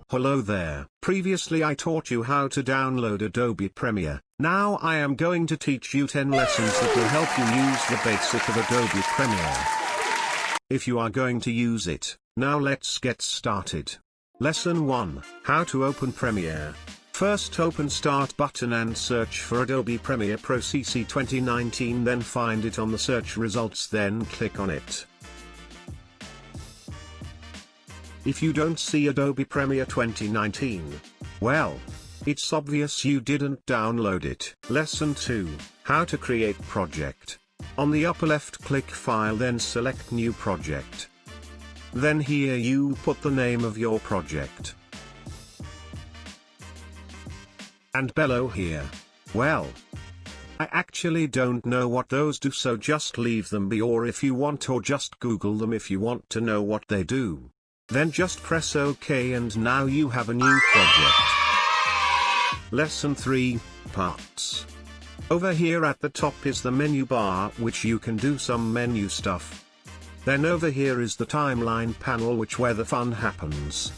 Hello there. Previously I taught you how to download Adobe Premiere. Now I am going to teach you 10 lessons that will help you use the basic of Adobe Premiere. If you are going to use it, now let's get started. Lesson 1, How to open Premiere. First open Start button and search for Adobe Premiere Pro CC 2019, then find it on the search results, then click on it. If you don't see Adobe Premiere 2019, well, it's obvious you didn't download it. Lesson 2, How to create project. On the upper left, click File, then select New Project. Then here you put the name of your project. And below here, well, I actually don't know what those do, so just leave them be, or if you want, or just Google them if you want to know what they do. Then just press OK, and now you have a new project. Lesson 3, Parts. Over here at the top is the menu bar, which you can do some menu stuff. Then over here is the timeline panel, which where the fun happens.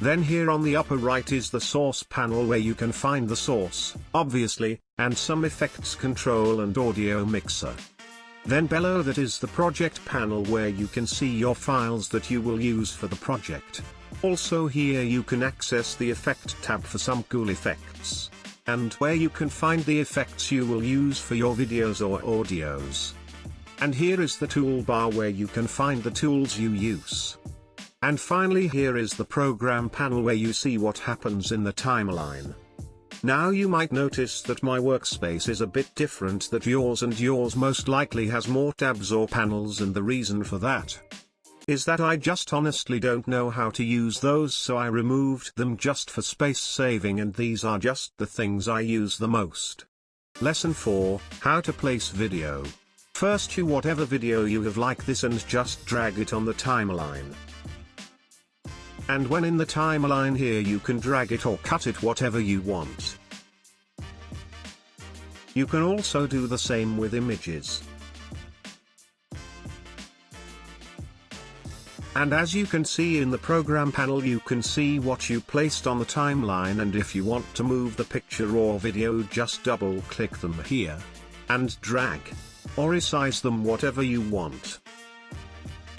Then here on the upper right is the source panel, where you can find the source, obviously, and some effects control and audio mixer. Then below that is the project panel, where you can see your files that you will use for the project. Also here you can access the effect tab for some cool effects, and where you can find the effects you will use for your videos or audios. And here is the toolbar, where you can find the tools you use. And finally here is the program panel, where you see what happens in the timeline. Now you might notice that my workspace is a bit different than yours, and yours most likely has more tabs or panels, and the reason for that is that I just honestly don't know how to use those, so I removed them just for space saving, and these are just the things I use the most. Lesson 4, How to place video. First, you whatever video you have like this and just drag it on the timeline. And when in the timeline here you can drag it or cut it whatever you want. You can also do the same with images. And as you can see in the program panel, you can see what you placed on the timeline, and if you want to move the picture or video, just double click them here and drag or resize them whatever you want.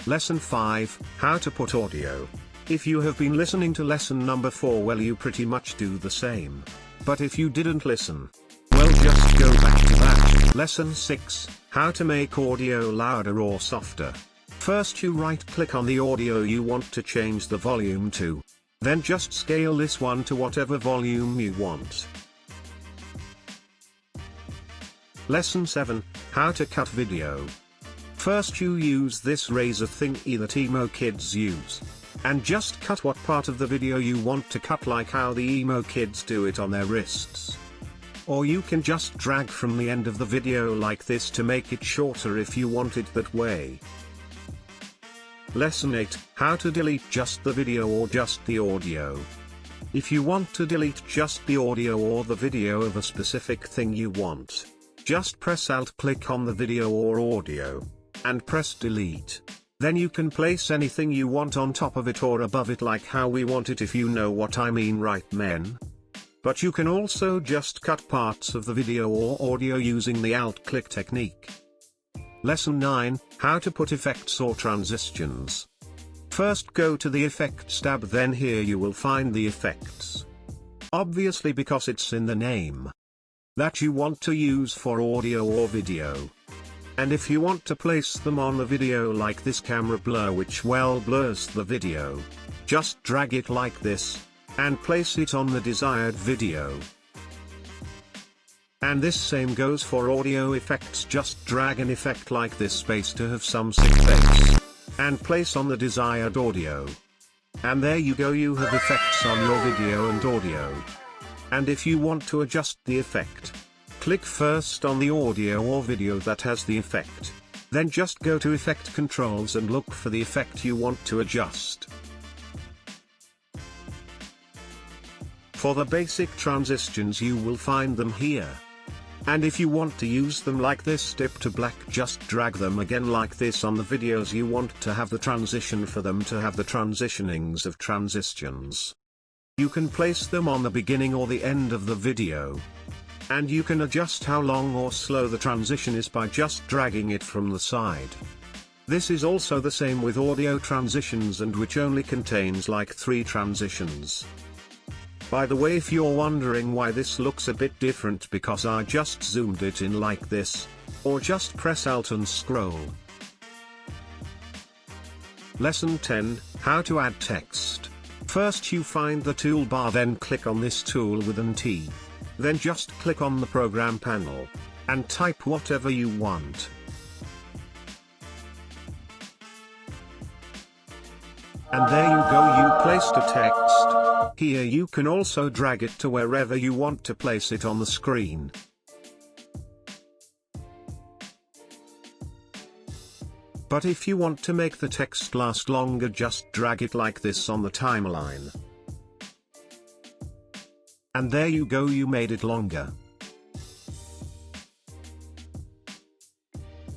Lesson 5, How to put audio. If you have been listening to lesson number 4, well, you pretty much do the same. But if you didn't listen, well, just go back to that. Lesson 6, How to make audio louder or softer. First, you right-click on the audio you want to change the volume to. Then just scale this one to whatever volume you want. Lesson 7, How to cut video. First, you use this razor thingy that emo kids use, and just cut what part of the video you want to cut, like how the emo kids do it on their wrists. Or you can just drag from the end of the video like this to make it shorter if you want it that way. Lesson 8, How to delete just the video or just the audio. If you want to delete just the audio or the video of a specific thing you want, just press Alt-click on the video or audio, and press delete. Then you can place anything you want on top of it or above it, like how we want it, if you know what I mean, right men? But you can also just cut parts of the video or audio using the Alt-click technique. Lesson 9, How to put effects or transitions. First, go to the Effects tab, then here you will find the effects. Obviously, because it's in the name, that you want to use for audio or video. And if you want to place them on the video like this camera blur, which well blurs the video, just drag it like this, and place it on the desired video. And this same goes for audio effects, just drag an effect like this space to have some sick bass, and place on the desired audio. And there you go, you have effects on your video and audio. And if you want to adjust the effect, click first on the audio or video that has the effect. Then just go to Effect Controls and look for the effect you want to adjust. For the basic transitions, you will find them here. And if you want to use them like this, dip to black, just drag them again like this on the videos you want to have the transition for them to have the transitionings of transitions. You can place them on the beginning or the end of the video. And you can adjust how long or slow the transition is by just dragging it from the side. This is also the same with audio transitions, and which only contains like 3 transitions. By the way, if you're wondering why this looks a bit different, because I just zoomed it in like this, or just press Alt and scroll. Lesson 10, How to add text. First you find the toolbar, then click on this tool with an T. Then just click on the program panel, and type whatever you want. And there you go, you placed a text. Here you can also drag it to wherever you want to place it on the screen. But if you want to make the text last longer, just drag it like this on the timeline. And there you go, you made it longer.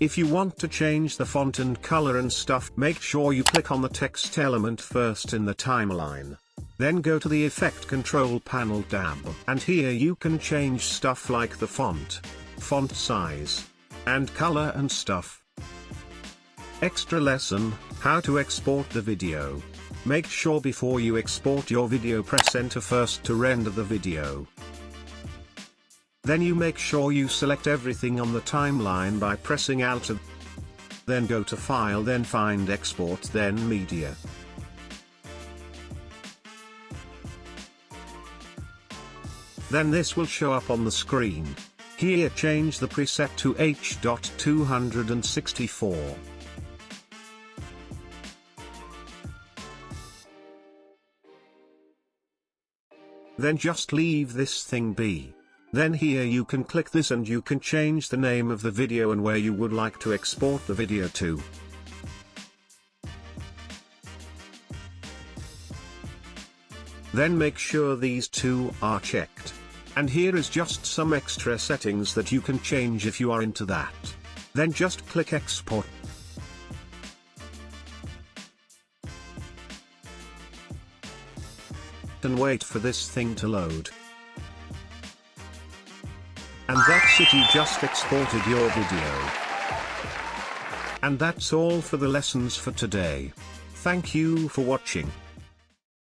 If you want to change the font and color and stuff, make sure you click on the text element first in the timeline. Then go to the Effect Control Panel tab, and here you can change stuff like the font size, and color and stuff. Extra lesson, how to export the video. Make sure before you export your video, press enter first to render the video. Then you make sure you select everything on the timeline by pressing Alt. Then go to File, then find Export, then Media. Then this will show up on the screen. Here change the preset to H.264. Then just leave this thing be. Then here you can click this and you can change the name of the video and where you would like to export the video to. Then make sure these two are checked. And here is just some extra settings that you can change if you are into that. Then just click Export. And wait for this thing to load. And that's it, you just exported your video. And that's all for the lessons for today. Thank you for watching.